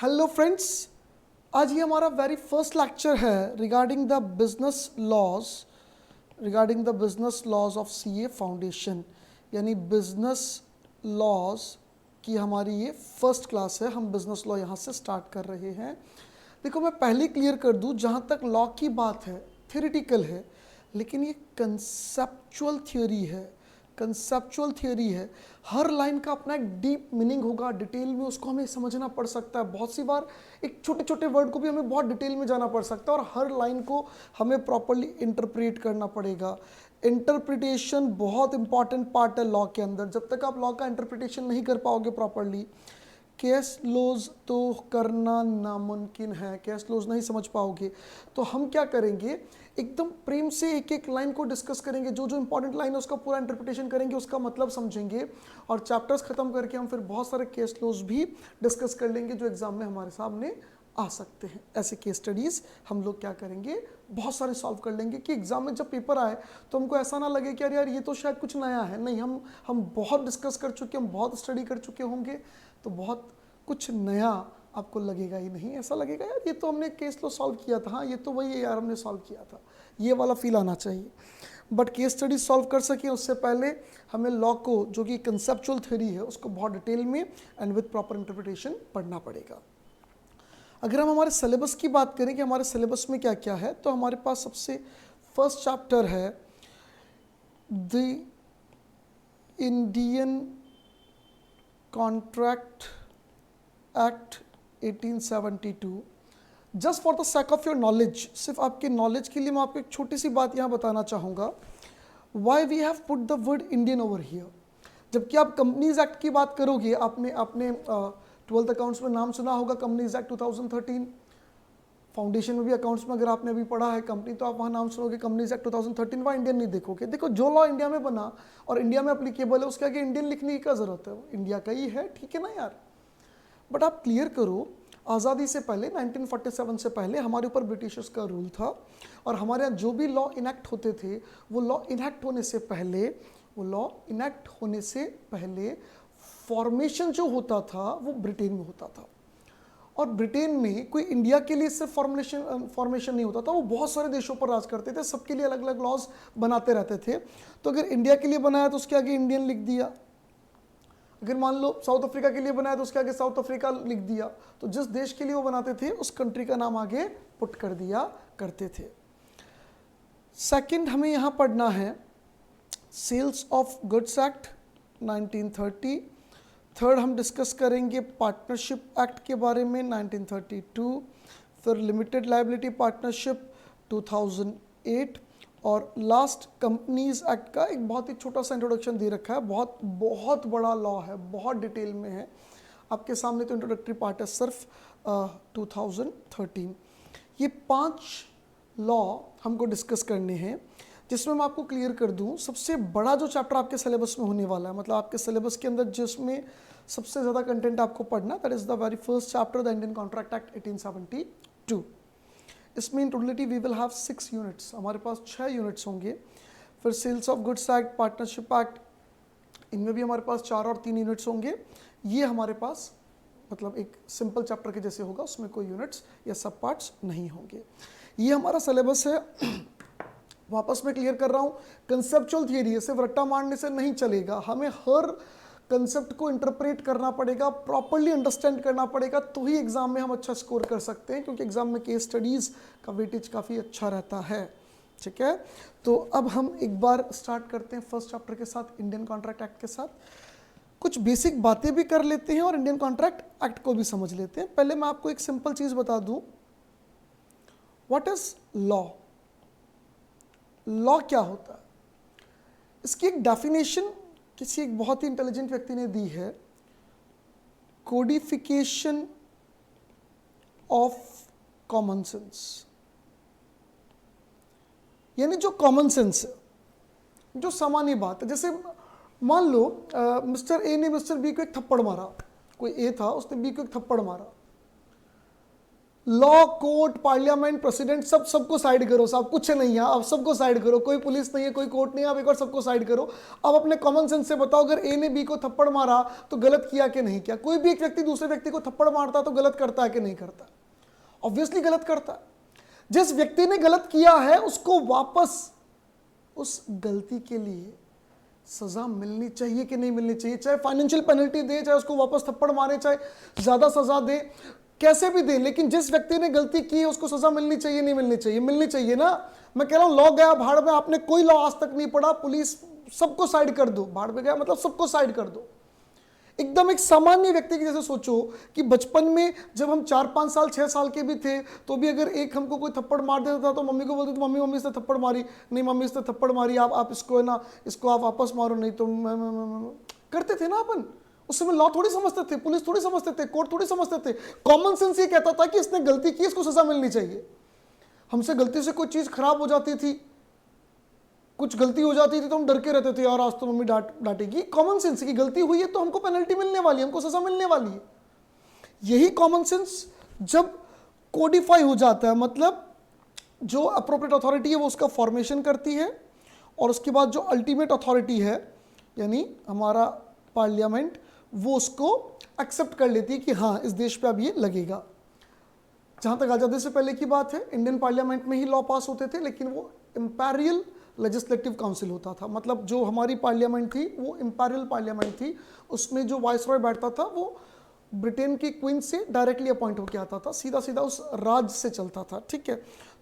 Hello friends, आज ये हमारा वेरी फर्स्ट लेक्चर है regarding the business laws of CA foundation, यानी बिजनेस लॉज की हमारी ये फर्स्ट क्लास है। हम बिजनेस लॉ यहाँ से स्टार्ट कर रहे हैं। देखो, मैं पहले क्लियर कर दूँ, जहाँ तक लॉ की बात है थ्योरेटिकल है, लेकिन ये कंसेप्चुअल थियोरी है। हर लाइन का अपना एक डीप मीनिंग होगा, डिटेल में उसको हमें समझना पड़ सकता है। बहुत सी बार एक छोटे छोटे वर्ड को भी हमें बहुत डिटेल में जाना पड़ सकता है और हर लाइन को हमें प्रॉपरली इंटरप्रेट करना पड़ेगा। इंटरप्रिटेशन बहुत इंपॉर्टेंट पार्ट है लॉ के अंदर। जब तक आप लॉ का इंटरप्रिटेशन नहीं कर पाओगे प्रॉपरली, केस लॉज तो करना नामुमकिन है। केस लॉज नहीं समझ पाओगे तो हम क्या करेंगे, एकदम प्रेम से एक एक लाइन को डिस्कस करेंगे। जो जो इंपॉर्टेंट लाइन है उसका पूरा इंटरप्रिटेशन करेंगे, उसका मतलब समझेंगे और चैप्टर्स खत्म करके हम फिर बहुत सारे केस लॉज भी डिस्कस कर लेंगे जो एग्जाम में हमारे सामने आ सकते हैं। ऐसे केस स्टडीज़ हम लोग क्या करेंगे, बहुत सारे सॉल्व कर लेंगे कि एग्जाम में जब पेपर आए तो हमको ऐसा ना लगे कि यार ये तो शायद कुछ नया है। नहीं, हम बहुत डिस्कस कर चुके, हम बहुत स्टडी कर चुके होंगे, तो बहुत कुछ नया आपको लगेगा ही नहीं। ऐसा लगेगा यार ये तो हमने केस लॉ सॉल्व किया था, हाँ ये तो वही है यार हमने सॉल्व किया था, ये वाला फील आना चाहिए। बट केस स्टडी सॉल्व कर सके उससे पहले हमें लॉ को, जो कि कंसेप्चुअल थ्योरी है, उसको बहुत डिटेल में एंड विद प्रॉपर इंटरप्रिटेशन पढ़ना पड़ेगा। अगर हम हमारे सिलेबस की बात करें कि हमारे सिलेबस में क्या क्या है, तो हमारे पास सबसे फर्स्ट चैप्टर है the Indian contract act 1872। Just for the sake of your knowledge, सिर्फ आपके नॉलेज के लिए मैं आपको एक छोटी सी बात यहाँ बताना चाहूँगा। Why we have put the word Indian over here. जबकि आप कंपनीज एक्ट की बात करोगे, आपने 12th अकाउंट्स में नाम सुना होगा कंपनीज एक्ट 2013। फाउंडेशन में भी अकाउंट्स में अगर आपने अभी पढ़ा है कंपनी, तो आप वहाँ नाम सुनोगे कंपनीज एक्ट 2013, वहाँ इंडियन नहीं देखोगे। देखो, जो लॉ इंडिया में बना और इंडिया में अप्लीकेबल है, उसके आगे इंडियन लिखने की क्या जरूरत है, वो इंडिया का ही है, ठीक है ना यार। बट आप क्लियर करो, आज़ादी से पहले 1947 से पहले हमारे ऊपर ब्रिटिशर्स का रूल था और हमारे यहाँ जो भी लॉ इनेक्ट होते थे, वो लॉ इनेक्ट होने से पहले फॉर्मेशन जो होता था वो ब्रिटेन में होता था। और ब्रिटेन में कोई इंडिया के लिए सिर्फ फॉर्मेशन नहीं होता था, वो बहुत सारे देशों पर राज करते थे, सबके लिए अलग अलग लॉज बनाते रहते थे। तो अगर इंडिया के लिए बनाया तो उसके आगे इंडियन लिख दिया, अगर मान लो साउथ अफ्रीका के लिए बनाया तो उसके आगे साउथ अफ्रीका लिख दिया। तो जिस देश के लिए वो बनाते थे उस कंट्री का नाम आगे पुट कर दिया करते थे। सेकंड हमें यहाँ पढ़ना है sales of goods act 1930। Third हम डिस्कस करेंगे पार्टनरशिप एक्ट के बारे में 1932, फिर लिमिटेड लायबिलिटी पार्टनरशिप 2008 और लास्ट कंपनीज एक्ट का एक बहुत ही छोटा सा इंट्रोडक्शन दे रखा है। बहुत बहुत बड़ा लॉ है, बहुत डिटेल में है। आपके सामने तो इंट्रोडक्टरी पार्ट है सिर्फ 2013। ये 5 लॉ हमको डिस्कस करने हैं, जिसमें मैं आपको क्लियर कर दूं, सबसे बड़ा जो चैप्टर आपके सिलेबस में होने वाला है, मतलब आपके सिलेबस के अंदर जिसमें सबसे ज़्यादा कंटेंट आपको पढ़ना, that is the very first chapter, the Indian contract act 1872। इसमें in totality we will have 6 units, हमारे पास 6 यूनिट्स होंगे। फिर sales of goods act, partnership act, इनमें भी हमारे पास 4 और 3 यूनिट्स होंगे। ये हमारे पास मतलब एक सिंपल चैप्टर के जैसे होगा, उसमें कोई यूनिट्स या सब पार्ट्स नहीं होंगे। ये हमारा सिलेबस है। वापस मैं क्लियर कर रहा हूँ, कंसेप्चुअल थियरी है, सिर्फ रट्टा मारने से नहीं चलेगा। हमें हर कंसेप्ट को इंटरप्रेट करना पड़ेगा, प्रॉपरली अंडरस्टैंड करना पड़ेगा, तो ही एग्जाम में हम अच्छा स्कोर कर सकते हैं, क्योंकि एग्जाम में केस स्टडीज़ का वेटेज काफ़ी अच्छा रहता है। ठीक है, तो अब हम एक बार स्टार्ट करते हैं फर्स्ट चैप्टर के साथ, इंडियन कॉन्ट्रैक्ट एक्ट के साथ। कुछ बेसिक बातें भी कर लेते हैं और इंडियन कॉन्ट्रैक्ट एक्ट को भी समझ लेते हैं। पहले मैं आपको एक सिंपल चीज़ बता दूं, व्हाट इज लॉ। लॉ क्या होता है, इसकी एक डेफिनेशन किसी एक बहुत ही इंटेलिजेंट व्यक्ति ने दी है, कोडिफिकेशन ऑफ कॉमन सेंस। यानी जो कॉमन सेंस है, जो सामान्य बात है। जैसे मान लो मिस्टर ए ने मिस्टर बी को एक थप्पड़ मारा, कोई ए था, उसने बी को एक थप्पड़ मारा। लॉ, कोर्ट, पार्लियामेंट, प्रेसिडेंट, सबको साइड करो साहब, कुछ नहीं है, आप सबको साइड करो, कोई पुलिस नहीं है, कोई कोर्ट नहीं है, आप एक बार सबको साइड करो। अब अपने कॉमन सेंस से बताओ, अगर ए ने बी को थप्पड़ मारा तो गलत किया कि नहीं किया? कोई भी एक व्यक्ति दूसरे व्यक्ति को थप्पड़ मारता तो गलत करता है कि नहीं करता? ऑब्वियसली गलत करता है। जिस व्यक्ति ने गलत किया है उसको वापस उस गलती के लिए सजा मिलनी चाहिए कि नहीं मिलनी चाहिए? चाहे फाइनेंशियल पेनल्टी दे, चाहे उसको वापस थप्पड़ मारे, चाहे ज्यादा सजा दे, कैसे भी दे, लेकिन जिस व्यक्ति ने गलती की है उसको सजा मिलनी चाहिए नहीं मिलनी चाहिए? मिलनी चाहिए ना। मैं कह रहा हूं लॉ गया भाड़ में, आपने कोई लॉ आज तक नहीं पढ़ा, पुलिस सबको साइड कर दो, भाड़ में गया मतलब सबको साइड कर दो। एकदम एक सामान्य व्यक्ति की जैसे सोचो कि बचपन में जब हम 4-5 साल 6 साल के भी थे तो भी अगर एक हमको कोई थप्पड़ मार देता था तो मम्मी को बोलते थे मम्मी इसने थप्पड़ मारी, नहीं मम्मी इसने थप्पड़ मारी, आप इसको है ना, इसको आप वापस मारो, नहीं तो करते थे ना अपन। उस समय लॉ थोड़ी समझते थे, पुलिस थोड़ी समझते थे, कोर्ट थोड़ी समझते थे। कॉमन सेंस ये कहता था कि इसने गलती की, इसको सजा मिलनी चाहिए। हमसे गलती से कोई चीज खराब हो जाती थी, कुछ गलती हो जाती थी तो हम डर के रहते थे, यार आज तो मम्मी डांटेगी। कॉमन सेंस की गलती हुई है तो हमको पेनल्टी मिलने वाली है, हमको सजा मिलने वाली है। यही कॉमन सेंस जब कोडिफाई हो जाता है, मतलब जो अप्रोप्रिएट अथॉरिटी है वो उसका फॉर्मेशन करती है, और उसके बाद जो अल्टीमेट अथॉरिटी है यानी हमारा पार्लियामेंट, वो उसको एक्सेप्ट कर लेती है कि हाँ इस देश पे अब ये लगेगा। जहां तक आजादी से पहले की बात है, इंडियन पार्लियामेंट में ही लॉ पास होते थे, लेकिन वो इंपीरियल लेजिस्लेटिव काउंसिल होता था। मतलब जो हमारी पार्लियामेंट थी वो इंपीरियल पार्लियामेंट थी, उसमें जो वाइसरॉय बैठता था वो ब्रिटेन की क्वीन से डायरेक्टली अपॉइंट होकर आता था, सीधा सीधा उस राज्य से चलता था। ठीक है,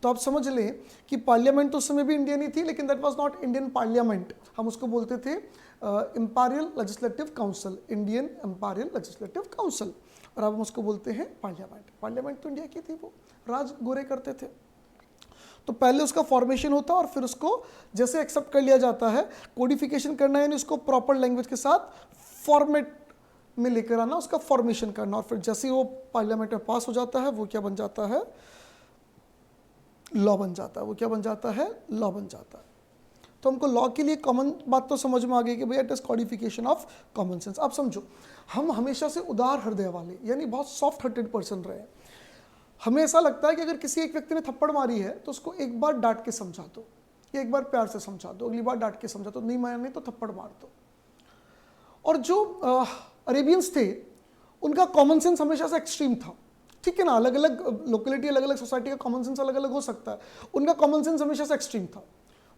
तो आप समझ लें कि पार्लियामेंट तो उस समय भी इंडियन ही थी, लेकिन that was not Indian parliament, हम उसको बोलते थे imperial legislative council, Indian imperial legislative council, और अब हम उसको बोलते हैं पार्लियामेंट। पार्लियामेंट तो इंडिया की थी, वो राज गोरे करते थे। तो पहले उसका फॉर्मेशन होता है और फिर उसको जैसे एक्सेप्ट कर लिया जाता है, कोडिफिकेशन करना यानी उसको प्रॉपर लैंग्वेज के साथ फॉर्मेट में लेकर आना, उसका फॉर्मेशन करना, और फिर जैसे ही वो पार्लियामेंट में पास हो जाता है वो क्या बन जाता है? लॉ बन जाता है। वो क्या बन जाता है? लॉ बन जाता है। तो हमको लॉ के लिए कॉमन बात तो समझ में आ गई कि भैया it is codification of common sense. आप समझो, हम हमेशा से उदार हृदय वाले यानी बहुत सॉफ्ट हार्टेड पर्सन रहे। हमें ऐसा लगता है कि अगर किसी एक व्यक्ति ने थप्पड़ मारी है तो उसको एक बार डांट के समझा दो, या एक बार प्यार से समझा दो, अगली बार डांट के समझा दो, नहीं मारने तो थप्पड़ मार दो। और जो अरेबियंस थे उनका कॉमन सेंस हमेशा से एक्सट्रीम था। ठीक है ना, अलग अलग लोकेलिटी, अलग अलग सोसाइटी का कॉमन सेंस अलग अलग हो सकता है, उनका कॉमन सेंस हमेशा से एक्सट्रीम था।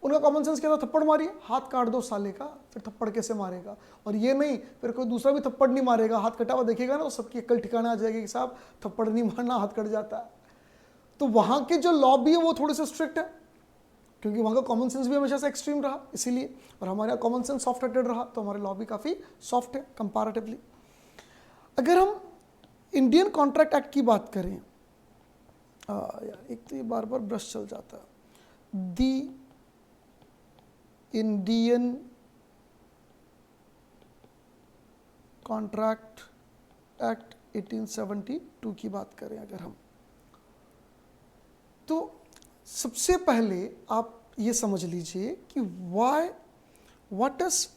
उनका कॉमन सेंस क्या था? थप्पड़ मारिए, हाथ काट दो साले का, फिर थप्पड़ कैसे मारेगा? और ये नहीं फिर कोई दूसरा भी थप्पड़ नहीं मारेगा, हाथ कटा हुआ देखेगा ना तो सबकी अक्ल ठिकाने आ जाएगी कि साहब थप्पड़ नहीं मारना, हाथ कट जाता है। तो वहां के जो लॉ भी है वो थोड़े से स्ट्रिक्ट है, क्योंकि वहां का कॉमन सेंस भी हमेशा से एक्सट्रीम रहा इसीलिए, और हमारे यहाँ कॉमन सेंस सॉफ्ट हार्टेड रहा तो हमारे लॉ भी काफ़ी सॉफ्ट है कंपैरेटिवली। अगर हम इंडियन कॉन्ट्रैक्ट एक्ट की बात करें, यार एक तो ये बार बार ब्रश चल जाता है, दी इंडियन कॉन्ट्रैक्ट एक्ट 1872 की बात करें अगर हम, तो सबसे पहले आप ये समझ लीजिए कि what is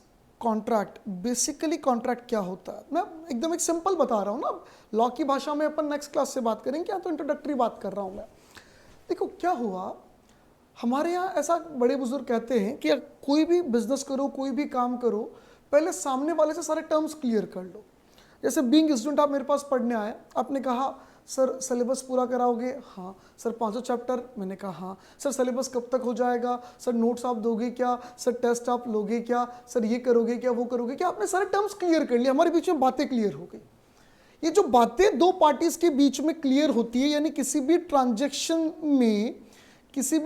contract. Basically contract क्या होता है, मैं एकदम एक सिंपल बता रहा हूँ ना, लॉ की भाषा में अपन नेक्स्ट क्लास से बात करेंगे, क्या तो इंट्रोडक्टरी बात कर रहा हूँ मैं। देखो क्या हुआ, हमारे यहाँ ऐसा बड़े बुजुर्ग कहते हैं कि कोई भी बिजनेस करो, कोई भी काम करो, पहले सामने वाले से सारे टर्म्स क्लियर कर लो। जैसे बीइंग स्टूडेंट आप मेरे पास पढ़ने आए, आपने कहा सर सिलेबस पूरा कराओगे? हाँ। Sir 500 chapter? मैंने कहा हाँ। सर सिलेबस कब तक हो जाएगा? सर नोट्स आप दोगे क्या? सर टेस्ट आप लोगे क्या? सर ये करोगे क्या, वो करोगे क्या? आपने सारे टर्म्स क्लियर कर लिए, हमारे बीच में बातें क्लियर हो गई। ये जो बातें दो पार्टीज के बीच में क्लियर होती है, यानी किसी भी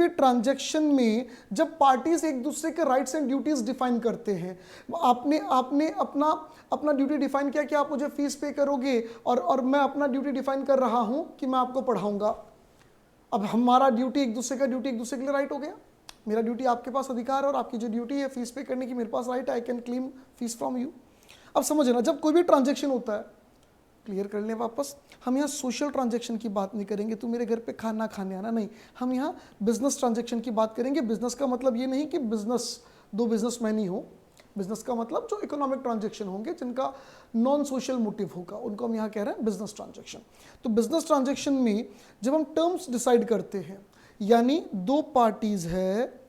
ट्रांजैक्शन में जब पार्टीज एक दूसरे के राइट्स एंड ड्यूटीज डिफाइन करते हैं, आपने अपना ड्यूटी डिफाइन किया कि आप मुझे फीस पे करोगे, और मैं अपना ड्यूटी डिफाइन कर रहा हूं कि मैं आपको पढ़ाऊंगा। अब हमारा ड्यूटी एक दूसरे के लिए राइट हो गया। मेरा ड्यूटी आपके पास अधिकार है और आपकी जो ड्यूटी है फीस पे करने की मेरे पास राइट है, I can claim fees from you. अब समझे ना, जब कोई भी ट्रांजेक्शन होता है, क्लियर कर लें वापस, हम यहाँ सोशल ट्रांजैक्शन की बात नहीं करेंगे, तू मेरे घर पे खाना खाने आना, नहीं, हम यहाँ बिजनेस ट्रांजैक्शन की बात करेंगे। बिजनेस का मतलब ये नहीं कि बिजनेस दो बिजनेसमैन ही हो, बिजनेस का मतलब जो इकोनॉमिक ट्रांजैक्शन होंगे जिनका नॉन सोशल मोटिव होगा उनको हम यहाँ कह रहे हैं बिजनेस ट्रांजैक्शन। तो बिजनेस ट्रांजैक्शन में जब हम टर्म्स डिसाइड करते हैं, यानी दो पार्टीज है,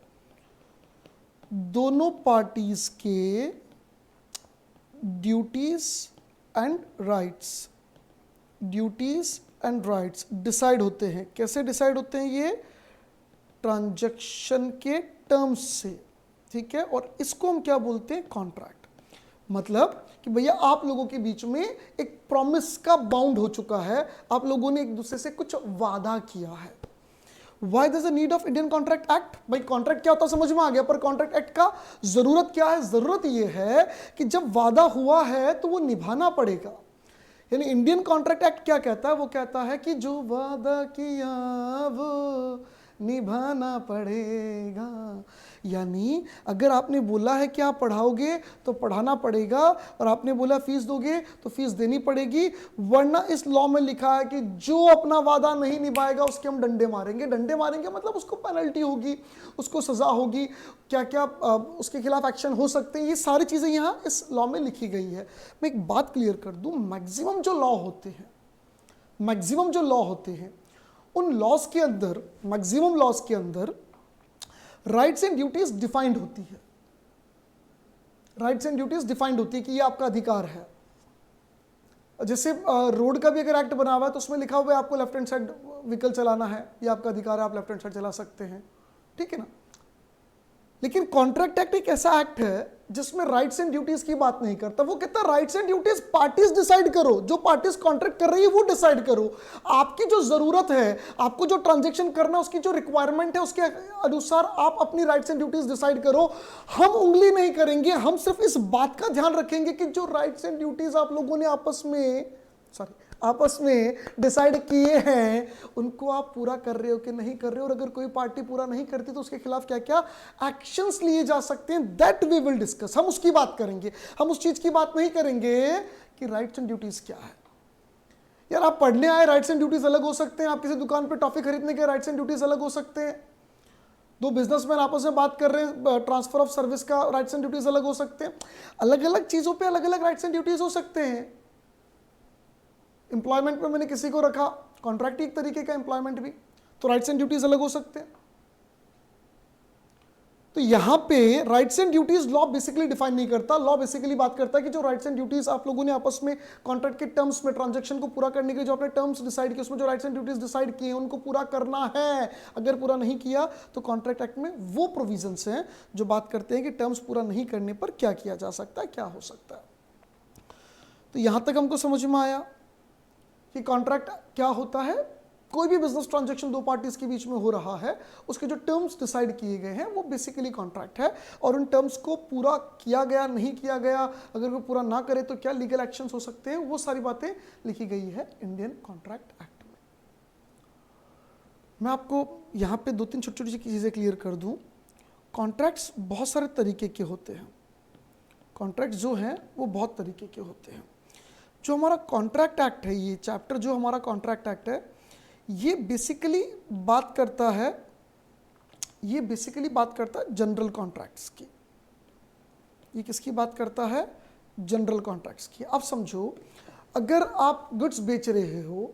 दोनों पार्टीज के duties and rights, duties and rights decide होते हैं। कैसे डिसाइड होते हैं? ये ट्रांजैक्शन के टर्म्स से, ठीक है। और इसको हम क्या बोलते हैं? कॉन्ट्रैक्ट। मतलब कि भैया आप लोगों के बीच में एक प्रॉमिस का बाउंड हो चुका है, आप लोगों ने एक दूसरे से कुछ वादा किया है। Why there's a need of Indian Contract Act? भाई कॉन्ट्रैक्ट क्या होता है समझ में आ गया, पर कॉन्ट्रैक्ट एक्ट का जरूरत क्या है? जरूरत यह है कि जब वादा हुआ है तो वो निभाना पड़ेगा। यानी इंडियन कॉन्ट्रैक्ट एक्ट क्या कहता है? वो कहता है कि जो वादा किया वो निभाना पड़ेगा। यानी अगर आपने बोला है कि आप पढ़ाओगे तो पढ़ाना पड़ेगा, और आपने बोला फीस दोगे तो फीस देनी पड़ेगी, वरना इस लॉ में लिखा है कि जो अपना वादा नहीं निभाएगा उसके हम डंडे मारेंगे। डंडे मारेंगे मतलब उसको पेनल्टी होगी, उसको सजा होगी, क्या क्या उसके खिलाफ एक्शन हो सकते हैं, ये सारी चीज़ें यहाँ इस लॉ में लिखी गई है। मैं एक बात क्लियर कर दूँ, मैक्सिमम जो लॉ होते हैं उन लॉज के अंदर, मैक्सिमम लॉज के अंदर राइट्स एंड ड्यूटीज डिफाइंड होती है। राइट्स एंड ड्यूटीज डिफाइंड होती है कि ये आपका अधिकार है। जैसे रोड का भी अगर एक्ट बना हुआ है तो उसमें लिखा हुआ है आपको लेफ्ट हैंड साइड व्हीकल चलाना है, ये आपका अधिकार है, आप लेफ्ट हैंड साइड चला सकते हैं, ठीक है ना। लेकिन कॉन्ट्रैक्ट एक्ट एक ऐसा एक्ट है जिसमें राइट्स एंड ड्यूटीज की बात नहीं करता। वो कहता है rights and duties parties decide करो, जो पार्टीज कॉन्ट्रैक्ट कर रही है वो डिसाइड करो। आपकी जो जरूरत है, आपको जो ट्रांजैक्शन करना है, उसकी जो रिक्वायरमेंट है उसके अनुसार आप अपनी राइट्स एंड ड्यूटीज डिसाइड करो। हम उंगली नहीं करेंगे, हम सिर्फ इस बात का ध्यान रखेंगे कि जो राइट्स एंड ड्यूटीज आप लोगों ने आपस में डिसाइड किए हैं उनको आप पूरा कर रहे हो कि नहीं कर रहे हो, और अगर कोई पार्टी पूरा नहीं करती तो उसके खिलाफ क्या क्या एक्शंस लिए जा सकते हैं, दैट वी विल डिस्कस। हम उसकी बात करेंगे, हम उस चीज की बात नहीं करेंगे कि राइट्स एंड ड्यूटीज क्या है। यार आप पढ़ने आए, राइट्स एंड ड्यूटीज अलग हो सकते हैं, आप किसी दुकान पे टॉफी खरीदने के राइट्स एंड ड्यूटीज अलग हो सकते हैं, दो बिजनेसमैन आपस में बात कर रहे हैं, ट्रांसफर ऑफ सर्विस का राइट्स एंड ड्यूटीज अलग हो सकते हैं। अलग अलग चीजों पे अलग अलग राइट्स एंड ड्यूटीज हो सकते हैं। एम्प्लॉयमेंट में मैंने किसी को रखा, कॉन्ट्रैक्ट एक तरीके का एम्प्लॉयमेंट भी, तो राइट्स एंड ड्यूटीज अलग हो सकते हैं। तो यहां पे rights and duties law basically define नहीं करता। लॉ बेसिकली बात करता है कि जो राइट्स एंड ड्यूटीज आप लोगों ने आपस में कॉन्ट्रैक्ट के टर्म्स में ट्रांजैक्शन को पूरा करने के जो आपने टर्म्स डिसाइड किए, उसमें जो राइट्स एंड ड्यूटीज डिसाइड किए उनको पूरा करना है। अगर पूरा नहीं किया तो कॉन्ट्रैक्ट एक्ट में वो प्रोविजंस हैं जो बात करते हैं कि टर्म्स पूरा नहीं करने पर क्या किया जा सकता है, क्या हो सकता है। तो यहां तक हमको समझ में आया कि कॉन्ट्रैक्ट क्या होता है। कोई भी बिजनेस ट्रांजैक्शन दो पार्टीज के बीच में हो रहा है, उसके जो टर्म्स डिसाइड किए गए हैं वो बेसिकली कॉन्ट्रैक्ट है, और उन टर्म्स को पूरा किया गया नहीं किया गया, अगर वो पूरा ना करे तो क्या लीगल एक्शंस हो सकते हैं, वो सारी बातें लिखी गई है इंडियन कॉन्ट्रैक्ट एक्ट में। मैं आपको यहाँ पे दो तीन छोटी छोटी चीज़ें क्लियर कर दूँ। कॉन्ट्रैक्ट्स बहुत सारे तरीके के होते हैं। कॉन्ट्रैक्ट जो हैं वो बहुत तरीके के होते हैं। जो हमारा कॉन्ट्रैक्ट एक्ट है, ये चैप्टर जो हमारा कॉन्ट्रैक्ट एक्ट है, ये बेसिकली बात करता है जनरल कॉन्ट्रैक्ट्स की। ये किसकी बात करता है? जनरल कॉन्ट्रैक्ट्स की। अब समझो, अगर आप गुड्स बेच रहे हो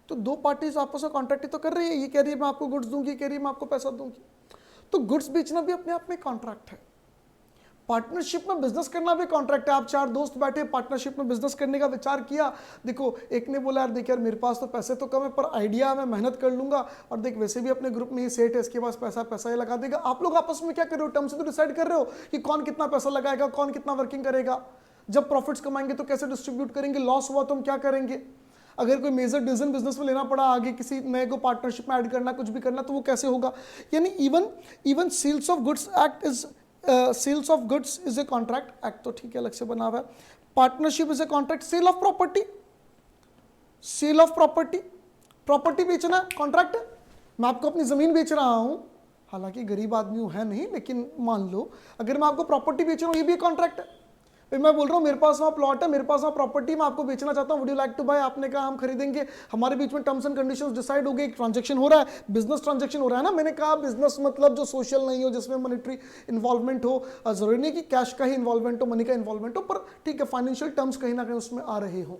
तो दो पार्टीज आपस में कॉन्ट्रैक्ट तो कर रही है। ये कह रही है मैं आपको गुड्स दूंगी, ये कह रही है मैं आपको पैसा दूंगी, तो गुड्स बेचना भी अपने आप में कॉन्ट्रैक्ट है। पार्टनरशिप में बिजनेस करना भी कॉन्ट्रैक्ट है। आप चार दोस्त बैठे, पार्टनरशिप में बिजनेस करने का विचार किया। देखो, एक ने बोला यार देख यार मेरे पास तो पैसे तो कम है पर आइडिया मैं मेहनत कर लूंगा, और देख वैसे भी अपने ग्रुप में ये सेट है, इसके पास पैसा ये लगा देगा। आप लोग आपस में क्या कर रहे हो? टर्म से तो डिसाइड कर रहे हो कि कौन कितना पैसा लगाएगा, कौन कितना वर्किंग करेगा, जब प्रॉफिट्स कमाएंगे तो कैसे डिस्ट्रीब्यूट करेंगे, लॉस हुआ तो हम क्या करेंगे, अगर कोई मेजर डिसीजन बिजनेस में लेना पड़ा, आगे किसी नए को पार्टनरशिप में ऐड करना, कुछ भी करना, तो वो कैसे होगा। यानी even sales of goods act is sales of goods is a contract act, तो ठीक है, अलग से बना हुआ है। Partnership is a contract. Sale of property, property बेचना कॉन्ट्रैक्ट है। मैं आपको अपनी जमीन बेच रहा हूं, हालांकि गरीब आदमी है नहीं, लेकिन मान लो अगर मैं आपको प्रॉपर्टी बेच रहा हूं, ये भी कॉन्ट्रैक्ट है। फिर मैं बोल रहा हूँ मेरे पास वहाँ प्लॉट है, मेरे पास वहाँ प्रॉपर्टी, मैं आपको बेचना चाहता हूँ, would you like to buy? आपने कहा हम खरीदेंगे, हमारे बीच में टर्म्स एंड कंडीशंस डिसाइड हो गए, एक ट्रांजैक्शन हो रहा है, बिजनेस ट्रांजैक्शन हो रहा है ना। मैंने कहा बिजनेस मतलब जो सोशल नहीं हो, जिसमें मॉनेटरी इन्वॉल्वमेंट हो, जरूरी नहीं कि कैश का ही इन्वॉल्वमेंट हो, मनी का इन्वॉल्वमेंट हो, पर ठीक है फाइनेंशियल टर्म्स कहीं ना कहीं उसमें आ रहे हो,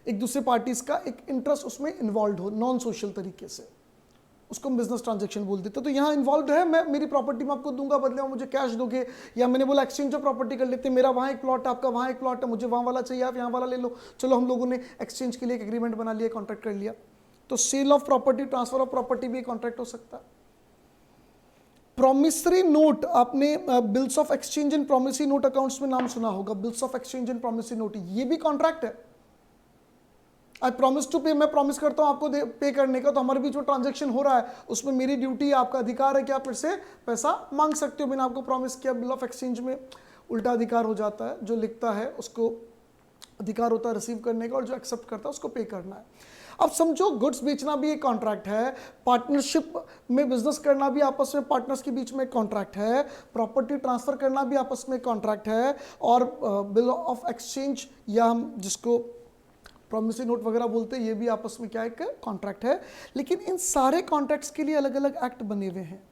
एक दूसरे पार्टीज का एक इंटरेस्ट उसमें इन्वॉल्व हो नॉन सोशल तरीके से, उसको हम बिजनेस ट्रांजैक्शन बोल देते हैं। तो यहाँ इन्वॉल्व है, मैं मेरी प्रॉपर्टी में आपको दूंगा, बदले में मुझे कैश दोगे, या मैंने बोला एक्सचेंज ऑफ प्रॉपर्टी कर लेते हैं, मेरा वहाँ एक प्लॉट है, आपका वहाँ एक प्लॉट है, मुझे वहाँ वाला चाहिए, आप यहाँ वाला ले लो, चलो हम लोगों ने एक्सचेंज के लिए एक एग्रीमेंट बना लिया, कॉन्ट्रैक्ट कर लिया। तो sale of property, transfer of property भी कॉन्ट्रैक्ट हो सकता है। प्रॉमिसरी नोट, आपने bills of exchange and promissory note accounts में नाम सुना होगा, bills of exchange and promissory note, ये भी कॉन्ट्रैक्ट है। आई प्रॉमिस टू पे, मैं प्रॉमिस करता हूं आपको पे करने का, तो हमारे बीच में ट्रांजैक्शन हो रहा है, उसमें मेरी ड्यूटी, आपका अधिकार है कि आप मेरे से पैसा मांग सकते हो, मैंने आपको प्रॉमिस किया। बिल ऑफ एक्सचेंज में उल्टा अधिकार हो जाता है, जो लिखता है उसको अधिकार होता है रिसीव करने का, और जो एक्सेप्ट करता है उसको पे करना है। अब समझो गुड्स बेचना भी एक कॉन्ट्रैक्ट है, पार्टनरशिप में बिजनेस करना भी आपस में पार्टनर्स के बीच में एक कॉन्ट्रैक्ट है, प्रॉपर्टी ट्रांसफर करना भी आपस में कॉन्ट्रैक्ट है, और बिल ऑफ एक्सचेंज या हम जिसको प्रॉमिसरी नोट वगैरह बोलते हैं, ये भी आपस में क्या एक कॉन्ट्रैक्ट है। लेकिन इन सारे कॉन्ट्रैक्ट्स के लिए अलग अलग एक्ट बने हुए हैं,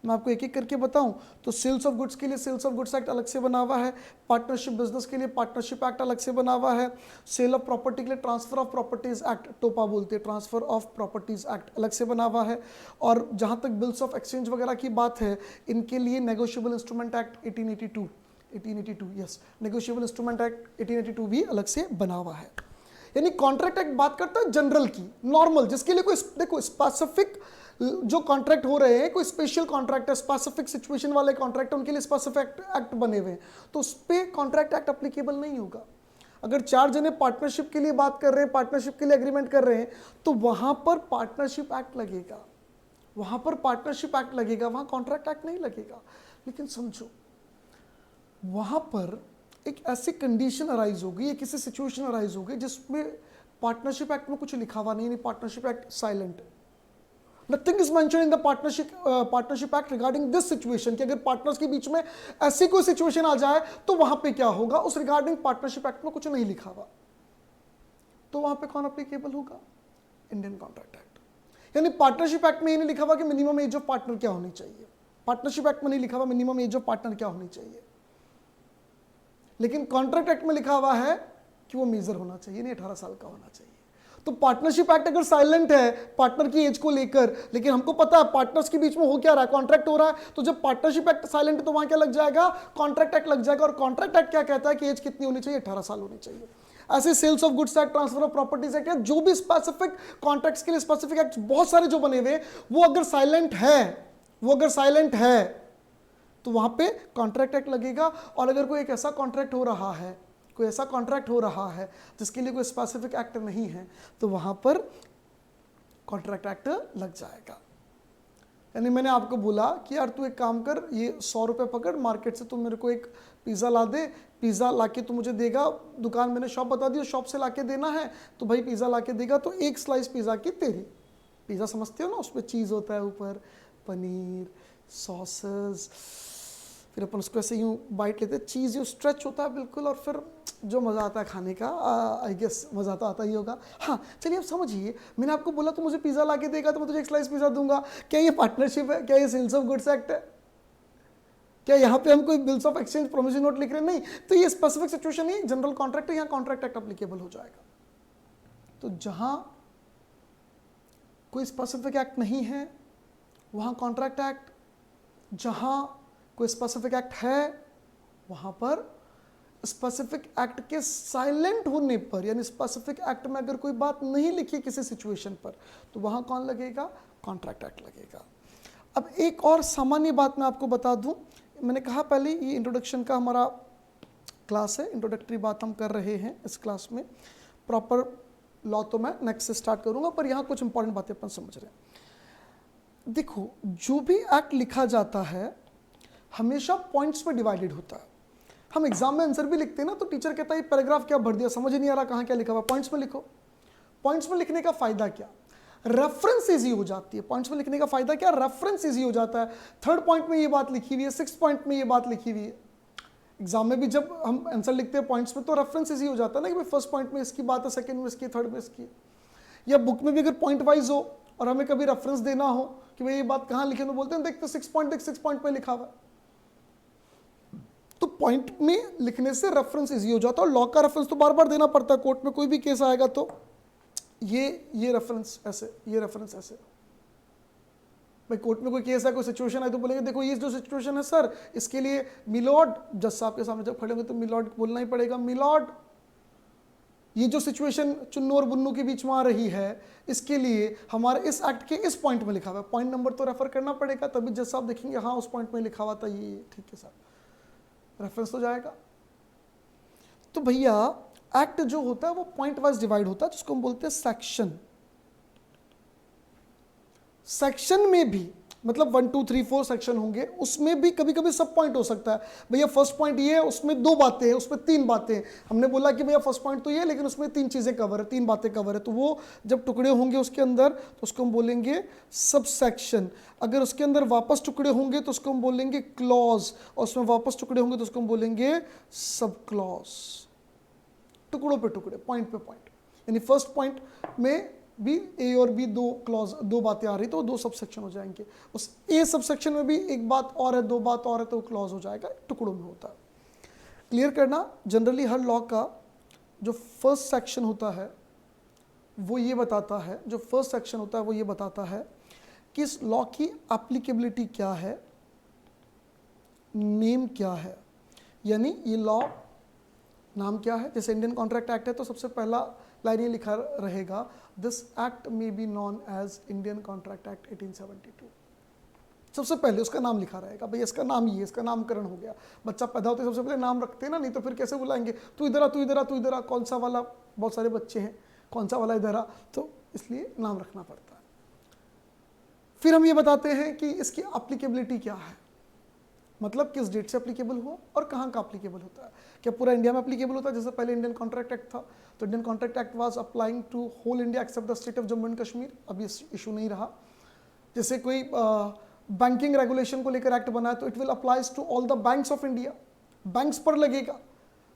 मैं आपको एक एक करके बताऊं। तो सेल्स ऑफ गुड्स के लिए सेल्स ऑफ गुड्स एक्ट अलग से बना हुआ है, पार्टनरशिप बिजनेस के लिए पार्टनरशिप एक्ट अलग से बना हुआ है, सेल ऑफ प्रॉपर्टी के लिए ट्रांसफर ऑफ प्रॉपर्टीज एक्ट, टोपा बोलते हैं, ट्रांसफर ऑफ प्रॉपर्टीज एक्ट अलग से बना हुआ है। और जहां तक बिल्स ऑफ एक्सचेंज वगैरह की बात है, इनके लिए negotiable instrument act 1882 yes, negotiable instrument act 1882 भी अलग से बना हुआ है। यानी कॉन्ट्रैक्ट एक्ट बात करता है जनरल की, नॉर्मल, जिसके लिए कोई देखो स्पेसिफिक जो कॉन्ट्रैक्ट हो रहे हैं, कोई स्पेशल कॉन्ट्रैक्ट है, स्पेसिफिक सिचुएशन वाले कॉन्ट्रैक्ट, उनके लिए स्पेसिफिक एक्ट बने हुए हैं, तो उस पर कॉन्ट्रैक्ट एक्ट अप्लीकेबल नहीं होगा। अगर 4 जने पार्टनरशिप के लिए बात कर रहे हैं, पार्टनरशिप के लिए एग्रीमेंट कर रहे हैं, तो वहां पर पार्टनरशिप एक्ट लगेगा, वहां पर पार्टनरशिप एक्ट लगेगा, वहां कॉन्ट्रैक्ट एक्ट नहीं लगेगा। लेकिन समझो वहां पर एक ऐसी कंडीशन अराइज होगी, एक ऐसी सिचुएशन अराइज होगी जिसमें पार्टनरशिप एक्ट में कुछ लिखा हुआ नहीं, पार्टनरशिप एक्ट साइलेंट है, nothing is mention in the partnership act regarding this situation, कि अगर पार्टनर्स के बीच में ऐसी कोई सिचुएशन आ जाए तो वहां पे क्या होगा, उस रिगार्डिंग पार्टनरशिप एक्ट में कुछ नहीं लिखा हुआ, तो वहां पे कौन अप्लीकेबल होगा? Indian contract act. यानी पार्टनरशिप एक्ट में ये नहीं लिखा हुआ कि मिनिमम एज ऑफ पार्टनर क्या होनी चाहिए, पार्टनरशिप एक्ट में नहीं लिखा हुआ मिनिमम एज ऑफ पार्टनर क्या होनी चाहिए, लेकिन कॉन्ट्रैक्ट एक्ट में लिखा हुआ है कि वो मेजर होना चाहिए, नहीं 18 साल का होना चाहिए। तो पार्टनरशिप एक्ट अगर साइलेंट है पार्टनर की एज को लेकर, लेकिन हमको पता है पार्टनर्स के बीच में हो क्या रहा है, कॉन्ट्रैक्ट हो रहा है, तो जब पार्टनरशिप एक्ट साइलेंट है तो वहां क्या लग जाएगा? कॉन्ट्रैक्ट एक्ट लग जाएगा। और कॉन्ट्रैक्ट एक्ट क्या कहता है कि एज कितनी होनी चाहिए? 18 साल होनी चाहिए। ऐसे sales of goods act, transfer of properties act, जो भी स्पेसिफिक कॉन्ट्रैक्ट्स के लिए स्पेसिफिक एक्ट बहुत सारे जो बने हुए, वो अगर साइलेंट है तो वहां पे कॉन्ट्रैक्ट एक्ट लगेगा। और अगर कोई एक ऐसा कॉन्ट्रैक्ट हो रहा है, कोई ऐसा कॉन्ट्रैक्ट हो रहा है जिसके लिए कोई स्पेसिफिक एक्ट नहीं है, तो वहां पर कॉन्ट्रैक्ट एक्ट लग जाएगा। यानी मैंने आपको बोला कि यार तू एक काम कर, ये 100 रुपये पकड़ मार्केट से, तू मेरे को एक पिज़्ज़ा ला दे, पिज़्ज़ा लाके तू मुझे देगा, दुकान मैंने शॉप बता दी, शॉप से लाके देना है, तो भाई पिज़्ज़ा लाके देगा, तो एक स्लाइस पिज़्ज़ा की तेरी। पिज़्ज़ा समझते हो ना, उसमें चीज़ होता है ऊपर, पनीर, सॉसेस, फिर अपन उसको ऐसे यूँ बाइट लेते हैं, चीज़ यूँ स्ट्रेच होता है बिल्कुल, और फिर जो मज़ा आता है खाने का, आई गेस मज़ा तो आता ही होगा। हाँ चलिए अब समझिए, मैंने आपको बोला तो मुझे पिज़्ज़ा लाके देगा तो मैं तुझे एक स्लाइस पिज़्ज़ा दूंगा, क्या ये पार्टनरशिप है? क्या ये सेल्स ऑफ गुड्स एक्ट है? क्या यहाँ पे हम कोई bills of exchange promissory note लिख रहे हैं? नहीं। तो ये स्पेसिफिक सिचुएशन नहीं, जनरल कॉन्ट्रैक्ट है, यहाँ कॉन्ट्रैक्ट एक्ट अप्लीकेबल हो जाएगा। तो जहाँ कोई स्पेसिफिक एक्ट नहीं है वहाँ कॉन्ट्रैक्ट एक्ट, जहाँ कोई स्पेसिफिक एक्ट है वहां पर स्पेसिफिक एक्ट के साइलेंट होने पर, यानी स्पेसिफिक एक्ट में अगर कोई बात नहीं लिखी किसी सिचुएशन पर, तो वहां कौन लगेगा? कॉन्ट्रैक्ट एक्ट लगेगा। अब एक और सामान्य बात मैं आपको बता दूं, मैंने कहा पहले ये इंट्रोडक्शन का हमारा क्लास है, इंट्रोडक्टरी बात हम कर रहे हैं इस क्लास में, प्रॉपर लॉ तो मैं नेक्स्ट से स्टार्ट करूंगा, पर यहाँ कुछ इंपॉर्टेंट बातें अपन समझ रहे हैं। देखो, जो भी एक्ट लिखा जाता है हमेशा पॉइंट्स में डिवाइडेड होता है। हम एग्जाम में आंसर भी लिखते हैं ना, तो टीचर कहता है पैराग्राफ क्या भर दिया, समझ नहीं आ रहा कहाँ क्या लिखा हुआ, पॉइंट्स में लिखो। पॉइंट्स में लिखने का फायदा क्या? रेफरेंस इजी हो जाती है। पॉइंट्स में लिखने का फायदा क्या? रेफरेंस इजी हो जाता है। 3rd पॉइंट में ये बात लिखी हुई है, 6th पॉइंट में ये बात लिखी हुई है, एग्जाम में भी जब हम आंसर लिखते हैं पॉइंट्स में तो रेफरेंस इजी हो जाता है ना कि भाई फर्स्ट पॉइंट में इसकी बात है, सेकंड में इसकी, थर्ड में इसकी। या बुक में भी अगर पॉइंट वाइज हो और हमें कभी रेफरेंस देना हो कि भाई ये बात कहाँ लिखी, तो बोलते हैं देखते 6 पॉइंट देख, 6 पॉइंट में लिखा हुआ है। तो पॉइंट में लिखने से रेफरेंस इजी हो जाता है। और लॉ का रेफरेंस तो बार बार देना पड़ता है, कोर्ट में कोई भी केस आएगा तो ये रेफरेंस ऐसे, ये रेफरेंस ऐसे। भाई कोर्ट में कोई केस है, कोई सिचुएशन है तो बोलेंगे देखो ये जो सिचुएशन है सर, इसके लिए मिलॉर्ड, जज साहब के सामने जब खड़े होंगे तो मिलॉर्ड बोलना ही पड़ेगा, मिलॉर्ड ये जो सिचुएशन चुन्नू और बुन्नू के बीच में आ रही है, इसके लिए हमारे इस एक्ट के इस पॉइंट में लिखा हुआ है, पॉइंट नंबर तो रेफर करना पड़ेगा, तभी जज साहब देखेंगे हाँ उस पॉइंट में लिखा हुआ था ये, ठीक है साहब, रेफरेंस तो जाएगा। तो भैया एक्ट जो होता है वो पॉइंट वाइज डिवाइड होता है, जिसको हम बोलते हैं सेक्शन। सेक्शन में भी मतलब 1 2 3 4 सेक्शन होंगे, उसमें भी कभी कभी सब पॉइंट हो सकता है। भैया फर्स्ट पॉइंट ये है, उसमें 2 बातें हैं, उसमें 3 बातें हैं। हमने बोला कि भैया फर्स्ट पॉइंट तो ये है लेकिन उसमें 3 चीजें कवर है, 3 बातें कवर है, तो वो जब टुकड़े होंगे उसके अंदर तो उसको हम बोलेंगे सब सेक्शन। अगर उसके अंदर वापस टुकड़े होंगे तो उसको हम बोलेंगे क्लॉज, और उसमें वापस टुकड़े होंगे तो उसको हम बोलेंगे सब क्लॉज। टुकड़ों पे टुकड़े, पॉइंट पे पॉइंट, यानी फर्स्ट पॉइंट में भी ए और बी 2 क्लॉज, 2 बातें आ रही तो 2 सब सेक्शन हो जाएंगे। उस ए सब सेक्शन में भी एक बात और है, 2 बात और है तो क्लॉज हो जाएगा, टुकड़ों में होता है। क्लियर करना, जनरली हर लॉ का जो फर्स्ट सेक्शन होता है वो ये बताता है, जो फर्स्ट सेक्शन होता है वो ये बताता है कि इस लॉ की एप्लीकेबिलिटी क्या है, नेम क्या है, यानी ये लॉ नाम क्या है। जैसे इंडियन कॉन्ट्रैक्ट एक्ट है तो सबसे पहला लाइन ये लिखा रहेगा, this act may be known as Indian contract act 1872। सबसे पहले उसका नाम लिखा रहेगा, भाई इसका नाम ये, इसका नामकरण हो गया। बच्चा पैदा होते सबसे पहले नाम रखते हैं ना, नहीं तो फिर कैसे बुलाएंगे, तू इधर आ, तू इधर आ, तू इधर आ, कौन सा वाला, बहुत सारे बच्चे हैं, कौन सा वाला इधर आ, तो इसलिए नाम रखना पड़ता है। फिर हम ये बताते हैं कि इसकी एप्लीकेबिलिटी क्या है, मतलब किस डेट से एप्लीकेबल हुआ और कहाँ का एप्लीकेबल होता है। क्या पूरा इंडिया में एप्लीकेबल होता है, जैसे पहले इंडियन कॉन्ट्रैक्ट एक्ट था तो Indian contract act was applying to whole India except the state of Jammu and Kashmir, अभी इशू नहीं रहा। जैसे कोई बैंकिंग रेगुलेशन को लेकर एक्ट बना है तो it will applies to all the banks of India, banks पर लगेगा।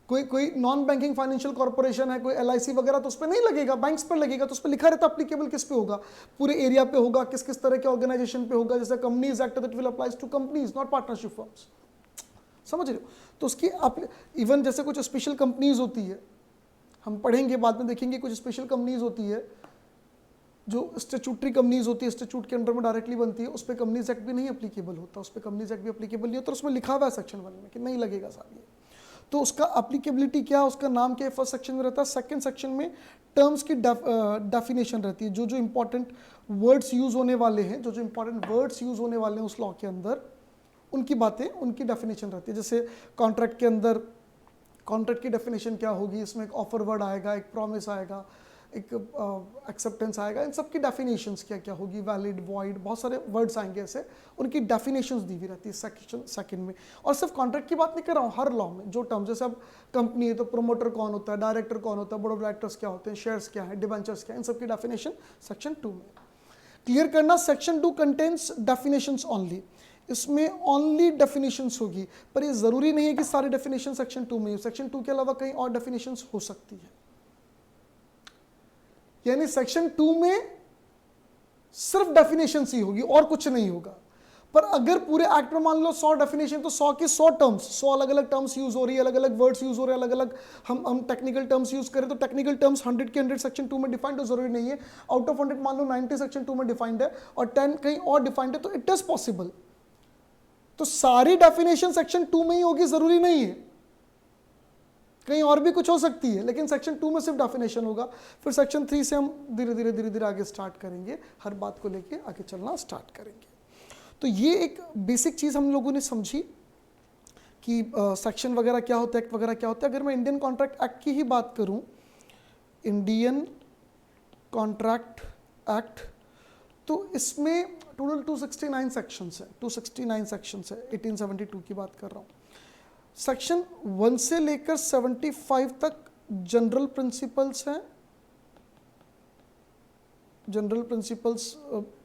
कोई नॉन बैंकिंग फाइनेंशियल कॉर्पोरेशन है, कोई LIC वगैरह, तो उस पर नहीं लगेगा, बैंक्स पर लगेगा। तो उस पर लिखा रहता एप्लीकेबल किस पे होगा, पूरे एरिया पे होगा, किस किस तरह के ऑर्गेनाइजेशन पे होगा। जैसे companies act that will applies to companies not partnership firms, समझ रहे हो। तो उसकी इवन जैसे कुछ स्पेशल कंपनीज होती है, हम पढ़ेंगे बाद में देखेंगे, कुछ स्पेशल कंपनीज होती है जो स्टैट्यूटरी कंपनीज होती है, स्टैट्यूट के अंडर में डायरेक्टली बनती है, उस पर कंपनीज एक्ट भी नहीं एप्लीकेबल होता, उस पर कंपनीज एक्ट भी एप्लीकेबल नहीं होता, उसमें लिखा हुआ है सेक्शन 1 में कि नहीं लगेगा साहब ये। तो उसका एप्लीकेबिलिटी क्या, उसका नाम क्या है, फर्स्ट सेक्शन में रहता है। सेकंड सेक्शन में टर्म्स की डेफिनेशन रहती है, जो जो इंपॉर्टेंट वर्ड्स यूज होने वाले हैं, जो जो इंपॉर्टेंट वर्ड्स यूज होने वाले हैं उस लॉ के अंदर, उनकी बातें, उनकी डेफिनेशन रहती है। जैसे कॉन्ट्रैक्ट के अंदर कॉन्ट्रैक्ट की डेफिनेशन क्या होगी, इसमें एक ऑफर वर्ड आएगा, एक प्रॉमिस आएगा, एक एक्सेप्टेंस आएगा, इन सब की डेफिनेशंस क्या क्या होगी, वैलिड, वॉइड, बहुत सारे वर्ड्स आएंगे ऐसे, उनकी डेफिनेशंस दी हुई रहती है सेक्शन सेकंड में। और सिर्फ कॉन्ट्रैक्ट की बात नहीं कर रहा हूँ, हर लॉ में जो टर्म, जैसे अब कंपनी है तो प्रोमोटर कौन होता है, डायरेक्टर कौन होता है, बोर्ड ऑफ डायरेक्टर्स क्या होते हैं, शेयर्स क्या है, डिबेंचर्स क्या है, इन सब की डेफिनेशन सेक्शन 2 में। क्लियर करना, सेक्शन 2 कंटेन्स डेफिनेशंस ओनली, इसमें ओनली डेफिनेशंस होगी, पर ये जरूरी नहीं है कि सारी डेफिनेशन सेक्शन 2 में हो, सेक्शन 2 के अलावा कहीं और डेफिनेशंस हो सकती है। यानी सेक्शन 2 में सिर्फ डेफिनेशन ही होगी और कुछ नहीं होगा। पर अगर पूरे एक्ट में मान लो 100 डेफिनेशन, तो 100 की 100 टर्म्स, 100 अलग अलग टर्म्स यूज हो रही है, अलग अलग वर्ड्स यूज हो रहे हैं, अलग अलग हम टेक्निकल टर्म्स यूज करें तो टेक्निकल टर्म्स 100 के 100 सेक्शन 2 में डिफाइंड तो जरूरी नहीं है। आउट ऑफ 100 मान लो 90 सेक्शन 2 में डिफाइंड है और 10 कहीं और डिफाइंड है, तो इट इज पॉसिबल। तो सारी डेफिनेशन सेक्शन 2 में ही होगी, जरूरी नहीं है, कहीं और भी कुछ हो सकती है, लेकिन सेक्शन 2 में सिर्फ डेफिनेशन होगा। फिर सेक्शन 3 से हम धीरे धीरे आगे स्टार्ट करेंगे, हर बात को लेके आगे चलना स्टार्ट करेंगे। तो ये एक बेसिक चीज़ हम लोगों ने समझी कि सेक्शन वगैरह क्या होता है, एक्ट वगैरह क्या होता है। अगर मैं इंडियन कॉन्ट्रैक्ट एक्ट की ही बात करूं, इंडियन कॉन्ट्रैक्ट एक्ट, तो इसमें टोटल 269 सेक्शंस है, 269 सेक्शंस है, 1872 की बात कर रहा हूँ। सेक्शन 1 से लेकर 75 तक जनरल प्रिंसिपल्स हैं, जनरल प्रिंसिपल्स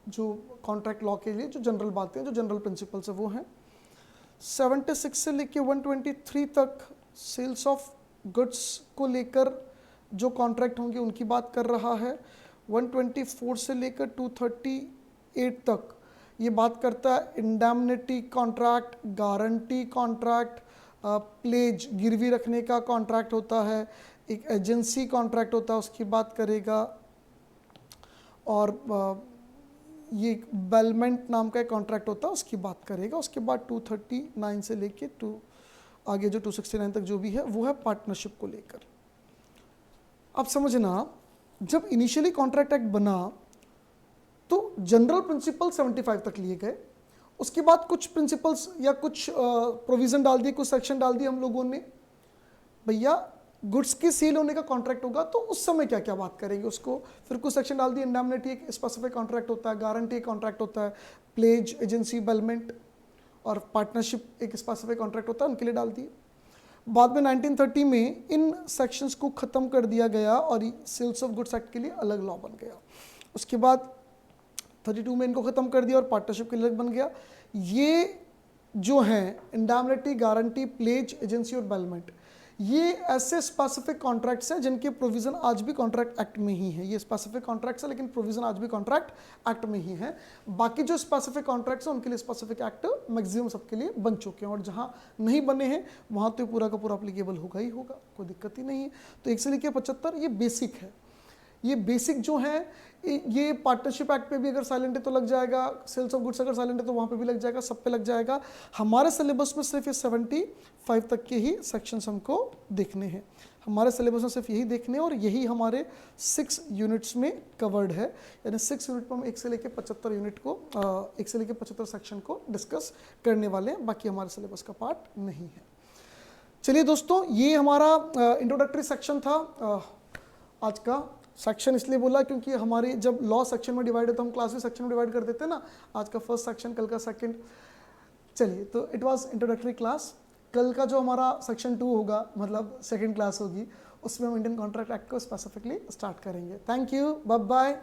जो कॉन्ट्रैक्ट लॉ के लिए जो जनरल बातें हैं, जो जनरल प्रिंसिपल्स है वो हैं। 76 से लेके 123 तक सेल्स ऑफ गुड्स को लेकर जो कॉन्ट्रैक्ट होंगे उनकी बात कर रहा है। 124 से लेकर 238 तक ये बात करता है इंडैमनिटी कॉन्ट्रैक्ट, गारंटी कॉन्ट्रैक्ट, प्लेज गिरवी रखने का कॉन्ट्रैक्ट होता है, एक एजेंसी कॉन्ट्रैक्ट होता है उसकी बात करेगा, और ये बेलमेंट नाम का एक कॉन्ट्रैक्ट होता है उसकी बात करेगा। उसके बाद 239 से लेके आगे जो 269 तक जो भी है वो है पार्टनरशिप को लेकर। अब समझना, जब इनिशियली कॉन्ट्रैक्ट एक्ट बना तो जनरल प्रिंसिपल 75 तक लिए गए, उसके बाद कुछ प्रिंसिपल्स या कुछ प्रोविजन डाल दिए, कुछ सेक्शन डाल दिए हम लोगों ने, भैया गुड्स की सेल होने का कॉन्ट्रैक्ट होगा तो उस समय क्या क्या बात करेंगे उसको। फिर कुछ सेक्शन डाल दिए, इंडैमनिटी एक स्पेसिफिक कॉन्ट्रैक्ट होता है, गारंटी एक कॉन्ट्रैक्ट होता है, प्लेज, एजेंसी, बेलमेंट और पार्टनरशिप एक स्पेसिफिक कॉन्ट्रैक्ट होता है, उनके लिए डाल दिए। बाद में 1930 में इन सेक्शंस को ख़त्म कर दिया गया और सेल्स ऑफ गुड्स एक्ट के लिए अलग लॉ बन गया। उसके बाद 32 में इनको ख़त्म कर दिया और पार्टनरशिप के लिए अलग बन गया। ये जो हैं इंडैमनिटी, गारंटी, प्लेज, एजेंसी और बेलमेंट, ये ऐसे स्पेसिफिक कॉन्ट्रैक्ट्स हैं जिनके प्रोविज़न आज भी कॉन्ट्रैक्ट एक्ट में ही है। ये स्पेसिफिक कॉन्ट्रैक्ट्स है लेकिन प्रोविज़न आज भी कॉन्ट्रैक्ट एक्ट में ही है। बाकी जो स्पेसिफिक कॉन्ट्रैक्ट्स हैं उनके लिए स्पेसिफिक एक्ट मैक्सिमम सबके लिए बन चुके हैं, और जहाँ नहीं बने हैं वहाँ तो पूरा का पूरा अप्लीकेबल होगा ही होगा, कोई दिक्कत ही नहीं है। तो 1 से लेकर 75 ये बेसिक है। ये बेसिक जो है ये पार्टनरशिप एक्ट पे भी अगर साइलेंट है तो लग जाएगा, सेल्स ऑफ गुड्स अगर साइलेंट है तो वहाँ पे भी लग जाएगा, सब पे लग जाएगा। हमारे सिलेबस में सिर्फ ये 75 तक के ही सेक्शंस हमको देखने हैं, हमारे सिलेबस में सिर्फ यही देखने हैं, और यही हमारे 6 यूनिट्स में कवर्ड है। यानी 6 यूनिट पर हम 1 से लेकर 75 यूनिट को 1 से लेकर 75 सेक्शन को डिस्कस करने वाले हैं, बाकी हमारे सिलेबस का पार्ट नहीं है। चलिए दोस्तों, ये हमारा इंट्रोडक्टरी सेक्शन था। आज का सेक्शन इसलिए बोला क्योंकि हमारी जब लॉ सेक्शन में डिवाइड है तो हम क्लास भी सेक्शन में डिवाइड कर देते हैं ना, आज का फर्स्ट सेक्शन, कल का सेकंड। चलिए, तो इट वाज इंट्रोडक्टरी क्लास। कल का जो हमारा सेक्शन 2 होगा, मतलब सेकंड क्लास होगी, उसमें हम इंडियन कॉन्ट्रैक्ट एक्ट को स्पेसिफिकली स्टार्ट करेंगे। Thank you, bye bye.